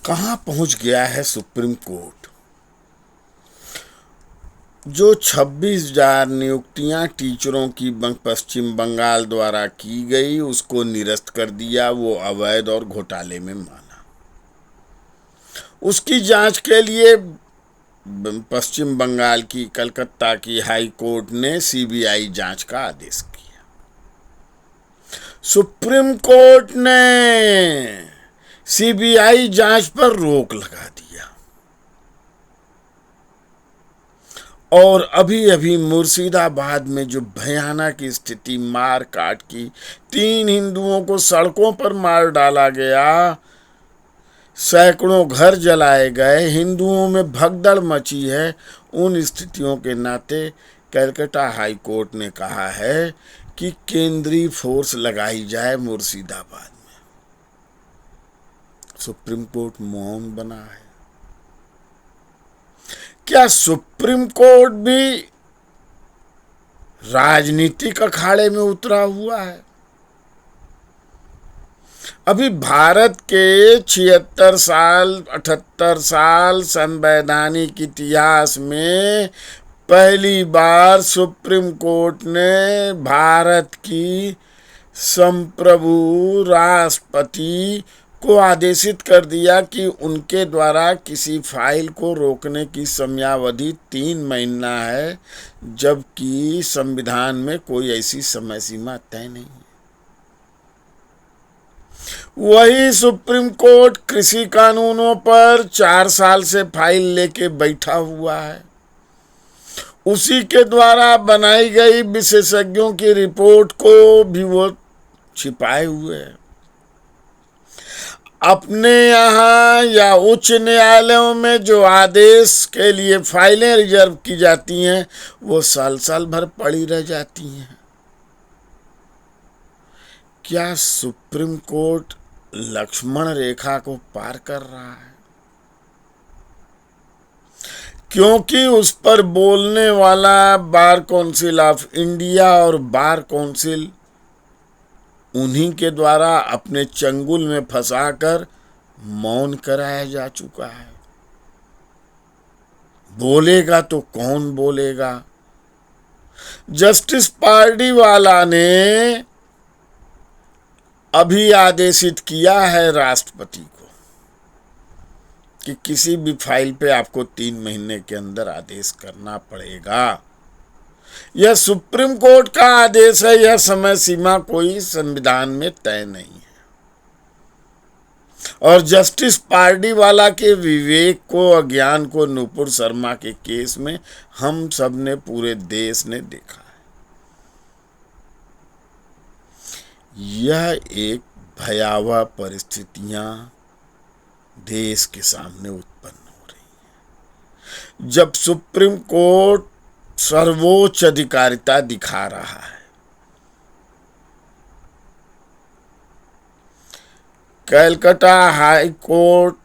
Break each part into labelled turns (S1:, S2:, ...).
S1: कहां पहुंच गया है सुप्रीम कोर्ट। जो 26,000 नियुक्तियां टीचरों की पश्चिम बंगाल द्वारा की गई उसको निरस्त कर दिया, वो अवैध और घोटाले में माना। उसकी जांच के लिए पश्चिम बंगाल की कलकत्ता की हाई कोर्ट ने सीबीआई जांच का आदेश किया। सुप्रीम कोर्ट ने सीबीआई जांच पर रोक लगा दिया और अभी अभी मुर्शिदाबाद में जो भयानक स्थिति, मार काट की, 3 हिंदुओं को सड़कों पर मार डाला गया, सैकड़ों घर जलाए गए, हिंदुओं में भगदड़ मची है, उन स्थितियों के नाते कलकत्ता हाई कोर्ट ने कहा है कि केंद्रीय फोर्स लगाई जाए मुर्शिदाबाद में। सुप्रीम कोर्ट मौन बना है। क्या सुप्रीम कोर्ट भी राजनीतिक अखाड़े में उतरा हुआ है? अभी भारत के 76 साल 78 साल संवैधानिक इतिहास में पहली बार सुप्रीम कोर्ट ने भारत की संप्रभु राष्ट्रपति को आदेशित कर दिया कि उनके द्वारा किसी फाइल को रोकने की समयावधि 3 महीना है, जबकि संविधान में कोई ऐसी समय सीमा तय नहीं है। वही सुप्रीम कोर्ट कृषि कानूनों पर 4 साल से फाइल लेके बैठा हुआ है। उसी के द्वारा बनाई गई विशेषज्ञों की रिपोर्ट को भी वो छिपाए हुए है। अपने यहाँ या उच्च न्यायालयों में जो आदेश के लिए फाइलें रिजर्व की जाती हैं वो साल साल भर पड़ी रह जाती हैं। क्या सुप्रीम कोर्ट लक्ष्मण रेखा को पार कर रहा है? क्योंकि उस पर बोलने वाला बार काउंसिल ऑफ इंडिया और बार काउंसिल उन्हीं के द्वारा अपने चंगुल में फंसाकर मौन कराया जा चुका है। बोलेगा तो कौन बोलेगा? जस्टिस पार्डीवाला ने अभी आदेशित किया है राष्ट्रपति को कि किसी भी फाइल पे आपको 3 महीने के अंदर आदेश करना पड़ेगा। यह सुप्रीम कोर्ट का आदेश है, यह समय सीमा कोई संविधान में तय नहीं है। और जस्टिस पार्डीवाला के विवेक को, अज्ञान को नुपुर शर्मा के केस में हम सब ने, पूरे देश ने देखा है। यह एक भयावह परिस्थितियां देश के सामने उत्पन्न हो रही हैं जब सुप्रीम कोर्ट सर्वोच्च अधिकारिता दिखा रहा है। कलकत्ता हाई कोर्ट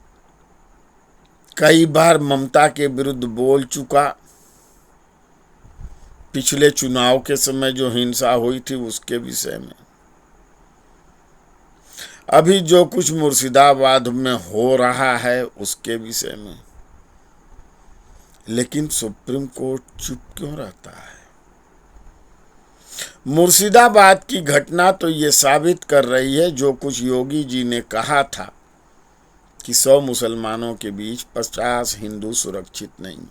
S1: कई बार ममता के विरुद्ध बोल चुका। पिछले चुनाव के समय जो हिंसा हुई थी उसके विषय में, अभी जो कुछ मुर्शिदाबाद में हो रहा है उसके विषय में, लेकिन सुप्रीम कोर्ट चुप क्यों रहता है? मुर्शिदाबाद की घटना तो ये साबित कर रही है जो कुछ योगी जी ने कहा था कि 100 मुसलमानों के बीच 50 हिंदू सुरक्षित नहीं है।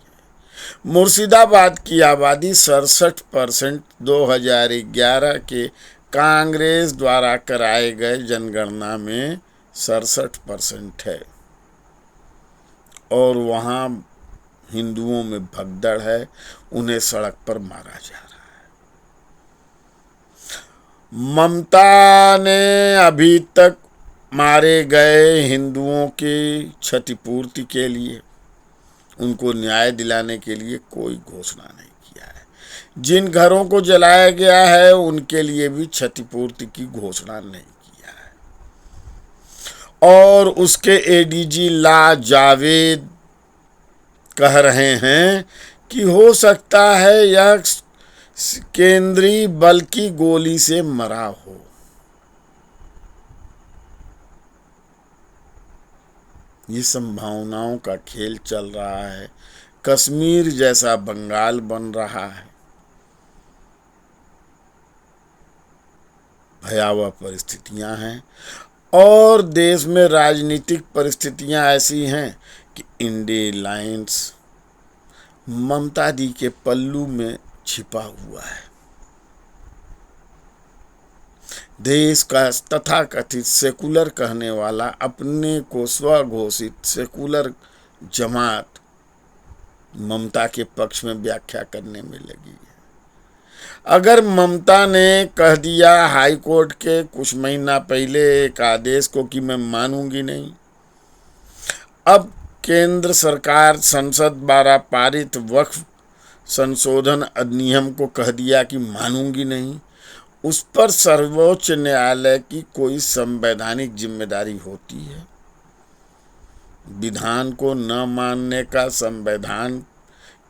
S1: मुर्शिदाबाद की आबादी 67% 2011 के कांग्रेस द्वारा कराए गए जनगणना में 67% है और वहां हिंदुओं में भगदड़ है, उन्हें सड़क पर मारा जा रहा है। ममता ने अभी तक मारे गए हिंदुओं की क्षतिपूर्ति के लिए, उनको न्याय दिलाने के लिए कोई घोषणा नहीं किया है। जिन घरों को जलाया गया है उनके लिए भी क्षतिपूर्ति की घोषणा नहीं किया है। और उसके एडीजी ला जावेद कह रहे हैं कि हो सकता है यह केंद्रीय बल की गोली से मरा हो। ये संभावनाओं का खेल चल रहा है। कश्मीर जैसा बंगाल बन रहा है। भयावह परिस्थितियां हैं और देश में राजनीतिक परिस्थितियां ऐसी हैं कि इंडिया अलायंस ममता दी के पल्लू में छिपा हुआ है। देश का तथाकथित सेकुलर कहने वाला अपने को स्वघोषित सेकुलर जमात ममता के पक्ष में व्याख्या करने में लगी है। अगर ममता ने कह दिया हाई कोर्ट के कुछ महीना पहले एक आदेश को कि मैं मानूंगी नहीं, अब केंद्र सरकार संसद द्वारा पारित वक्फ संशोधन अधिनियम को कह दिया कि मानूंगी नहीं, उस पर सर्वोच्च न्यायालय की कोई संवैधानिक जिम्मेदारी होती है? विधान को न मानने का संविधान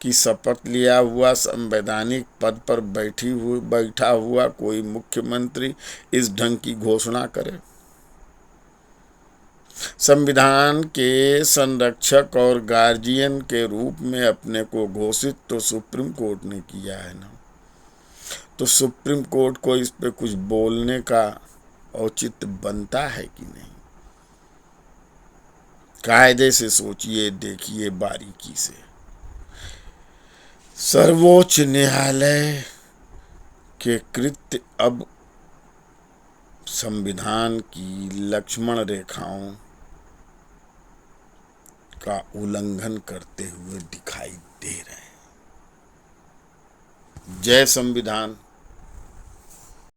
S1: की शपथ लिया हुआ संवैधानिक पद पर बैठा हुआ कोई मुख्यमंत्री इस ढंग की घोषणा करे? संविधान के संरक्षक और गार्जियन के रूप में अपने को घोषित तो सुप्रीम कोर्ट ने किया है ना, तो सुप्रीम कोर्ट को इस पे कुछ बोलने का औचित्य बनता है कि नहीं? कायदे से सोचिए, देखिए बारीकी से। सर्वोच्च न्यायालय के कृत्य अब संविधान की लक्ष्मण रेखाओं का उल्लंघन करते हुए दिखाई दे रहे हैं। जय संविधान।